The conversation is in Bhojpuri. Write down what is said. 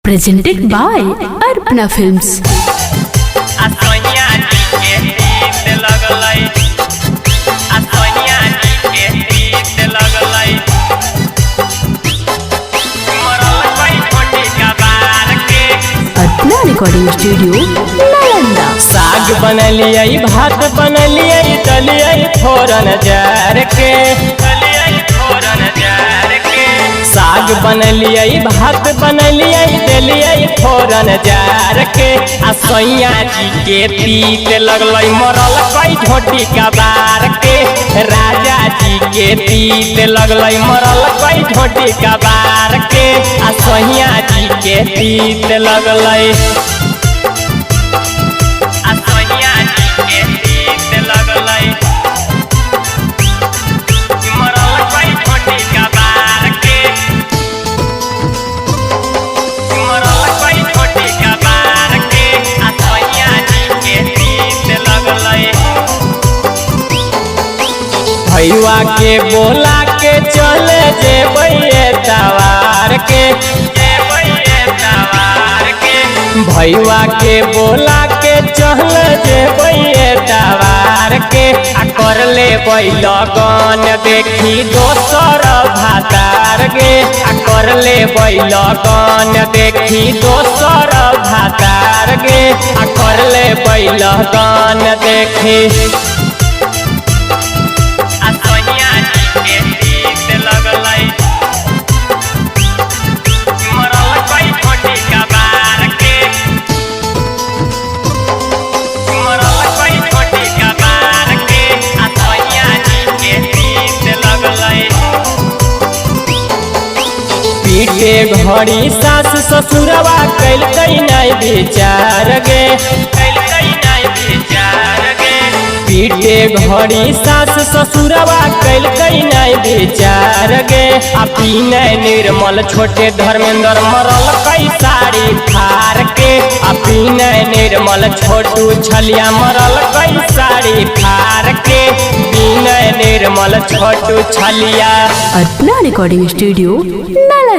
presented by Arpana Films. Arpana Recording Studio, Nalanda. साग बनलिए भात बनलिए दलिए फोरन जार के साग बनलिए भात बनलिए दलिए फोरन जार के आ सैया जी के तीत लगल मरल कई झोटी कबार के राजा जी के तीत लगल मरल कई झोटी कबार के आ सैया जी के तीत लगल भैया के बोला के चले जेबे तवार के भैया के बोला के चले जेबे तवार के आ कर ले लगन देखी दोसर भातार गे आ कर ले लगन देखी दोसर भातार गे आ कर ले लगन देखी पीटे घड़ी सास ससुरवा कैल नहीं विचार गे पीटे घड़ी सास ससुरवा कैल नहीं विचार गे आ पीने निर्मल छोटे धर्मेंद्र मरल कई साड़ी फार के आ पीने निर्मल छोटू छलिया मरल कई साड़ी फार के पीने निर्मल छोटू छलिया। Arpana Recording Studio, Nalanda.